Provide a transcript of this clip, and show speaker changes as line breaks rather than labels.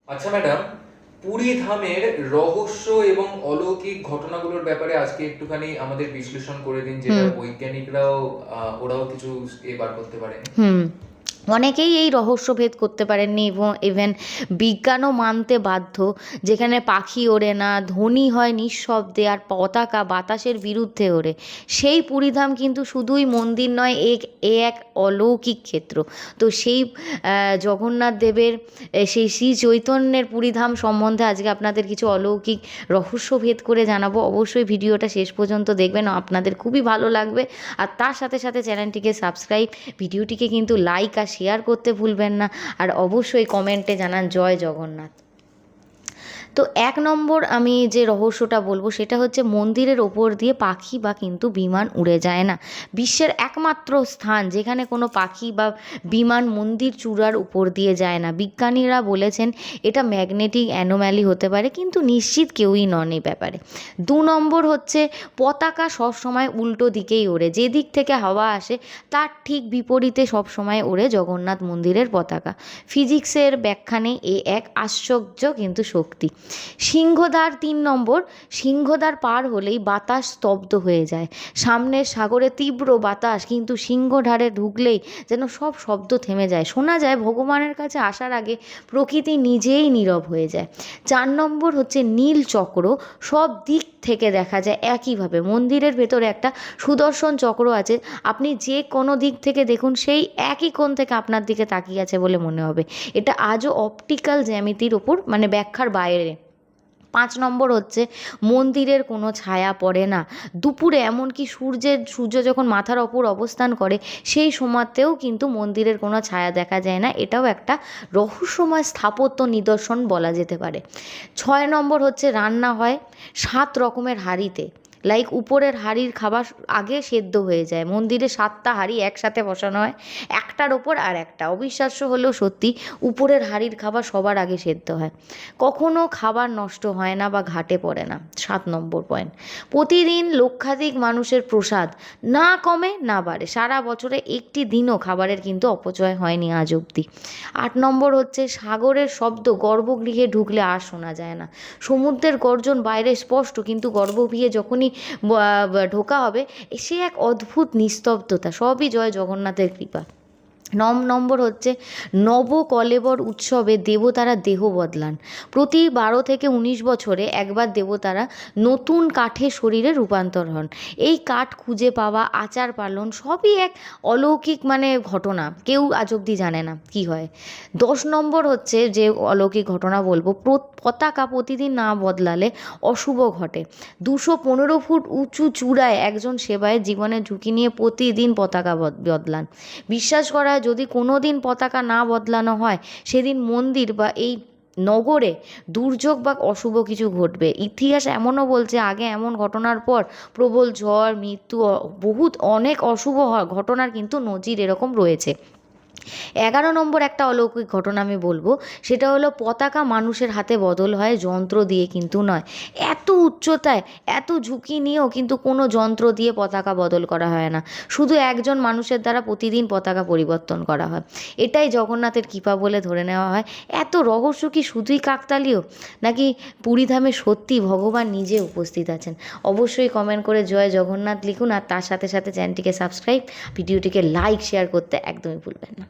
আচ্ছা ম্যাডাম, পুরী ধামের রহস্য এবং অলৌকিক ঘটনাগুলোর ব্যাপারে আজকে একটুখানি আমাদের বিশ্লেষণ করে দিন, যেটা
হুম
বৈজ্ঞানিকরাও ওরাও কিছু বার করতে পারেনি।
হুম অনেকেই এই রহস্য ভেদ করতে পারেননি এবং ইভেন বিজ্ঞানও মানতে বাধ্য। যেখানে পাখি ওড়ে না, ধ্বনি হয় নিঃশব্দে, আর পতাকা বাতাসের বিরুদ্ধে ওড়ে, সেই পুরীধাম কিন্তু শুধুই মন্দির নয়, এক অলৌকিক ক্ষেত্র। তো সেই জগন্নাথ দেবের সেই শ্রী চৈতন্যের পুরীধাম সম্বন্ধে আজকে আপনাদের কিছু অলৌকিক রহস্য ভেদ করে জানাবো। অবশ্যই ভিডিওটা শেষ পর্যন্ত দেখবেন, আপনাদের খুবই ভালো লাগবে। আর তার সাথে সাথে চ্যানেলটিকে সাবস্ক্রাইব, ভিডিওটিকে কিন্তু লাইক আর শেয়ার করতে ভুলবেন না। আর অবশ্যই কমেন্টে জানান জয় জগন্নাথ। তো এক নম্বর আমি যে রহস্যটা বলবো সেটা হচ্ছে, মন্দিরের ওপর দিয়ে পাখি বা কিন্তু বিমান উড়ে যায় না। বিশ্বের একমাত্র স্থান যেখানে কোনো পাখি বা বিমান মন্দির চূড়ার উপর দিয়ে যায় না। বিজ্ঞানীরা বলেছেন এটা ম্যাগনেটিক অ্যানোম্যালি হতে পারে, কিন্তু নিশ্চিত কেউই নন এই ব্যাপারে। দু নম্বর হচ্ছে, পতাকা সবসময় উল্টো দিকেই ওড়ে, যে দিক থেকে হাওয়া আসে তার ঠিক বিপরীতে সবসময় ওড়ে জগন্নাথ মন্দিরের পতাকা। ফিজিক্সের ব্যাখ্যা নেই, এ এক আশ্চর্য কিন্তু শক্তি। সিংহদ্বার তিন নম্বর, সিংহদ্বার পার হলেই বাতাস স্তব্ধ হয়ে যায়। সামনের সাগরে তীব্র বাতাস, কিন্তু সিংহদ্বারে ঢুকলেই যেন সব শব্দ থেমে যায়। শোনা যায় ভগবানের কাছে আসার আগে প্রকৃতি নিজেই নীরব হয়ে যায়। চার নম্বর হচ্ছে নীল চক্র, সব দিক থেকে দেখা যায় একইভাবে। মন্দিরের ভেতরে একটা সুদর্শন চক্র আছে, আপনি যে কোনো দিক থেকে দেখুন সেই একই কোণ থেকে আপনার দিকে তাকিয়ে আছে বলে মনে হবে। এটা আজও অপটিক্যাল জ্যামিতির ওপর মানে ব্যাখ্যার বাইরে। পাঁচ নম্বর হচ্ছে, মন্দিরের কোনো ছায়া পড়ে না দুপুরে, এমনকি সূর্য যখন মাথার ওপর অবস্থান করে সেই সময়তেও কিন্তু মন্দিরের কোনো ছায়া দেখা যায় না। এটাও একটা রহস্যময় স্থাপত্য নিদর্শন বলা যেতে পারে। ছয় নম্বর হচ্ছে, রান্না হয় 7 রকমের হাঁড়িতে। লাইক উপরের হাঁড়ির খাবার আগে সেদ্ধ হয়ে যায়। মন্দিরে 7টা হাঁড়ি একসাথে বসানো হয়, একটার ওপর আর একটা। অবিশ্বাস্য হলেও সত্যি, উপরের হাঁড়ির খাবার সবার আগে সেদ্ধ হয়। কখনো খাবার নষ্ট হয় না বা ঘাটে পড়ে না। 7 নম্বর পয়েন্ট, প্রতিদিন লক্ষাধিক মানুষের প্রসাদ, না কমে না বাড়ে। সারা বছরে একটি দিনও খাবারের কিন্তু অপচয় হয়নি আজ অবধি। 8 নম্বর হচ্ছে, সাগরের শব্দ গর্ভগৃহে ঢুকলে আর শোনা যায় না। সমুদ্রের গর্জন বাইরে স্পষ্ট, কিন্তু গর্ভগৃহে যখনই ঢোকা হবে সে এক অদ্ভুত নিস্তব্ধতা। সবই জয় জগন্নাথের কৃপা। 9 নম্বর হচ্ছে, নবকলেবর উৎসবে দেবতারা দেহ বদলান। প্রতি 12 থেকে 19 বছরে একবার দেবতারা নতুন কাঠে শরীরে রূপান্তর হন। এই কাঠ খুঁজে পাওয়া, আচার পালন সবই এক অলৌকিক মানে ঘটনা, কেউ আজ অবধি জানে না কি হয়। 10 নম্বর হচ্ছে যে অলৌকিক ঘটনা বলবো, পতাকা প্রতিদিন না বদলালে অশুভ ঘটে। 215 ফুট উঁচু চূড়ায় একজন সেবায়েত জীবনের ঝুঁকি নিয়ে প্রতিদিন পতাকা বদলান। বিশ্বাস করা হয় যদি কোনো দিন পতাকা না বদলানো হয়, সেদিন মন্দির বা এই নগরে দুর্যোগ বা অশুভ কিছু ঘটবে। ইতিহাস এমনও বলছে, আগে এমন ঘটনার পর প্রবল ঝড়, মৃত্যু, বহুত অনেক অশুভ ঘটনার কিন্তু নজির এরকম রয়েছে। 11 নম্বর একটা অলৌকিক ঘটনা আমি বলবো, সেটা হলো পতাকা মানুষের হাতে বদল হয়, যন্ত্র দিয়ে কিন্তু নয়। এত উচ্চতায় এত ঝুঁকি নিয়েও কিন্তু কোনো যন্ত্র দিয়ে পতাকা বদল করা হয় না, শুধু একজন মানুষের দ্বারা প্রতিদিন পতাকা পরিবর্তন করা হয়। এটাই জগন্নাথের কৃপা বলে ধরে নেওয়া হয়। এত রহস্য কি শুধুই কাকতালীয়, নাকি পুরীধামে সত্যি ভগবান নিজে উপস্থিত আছেন? অবশ্যই কমেন্ট করে জয় জগন্নাথ লিখুন, আর তার সাথে সাথে চ্যানেলটিকে সাবস্ক্রাইব, ভিডিওটিকে লাইক শেয়ার করতে একদমই ভুলবেন না।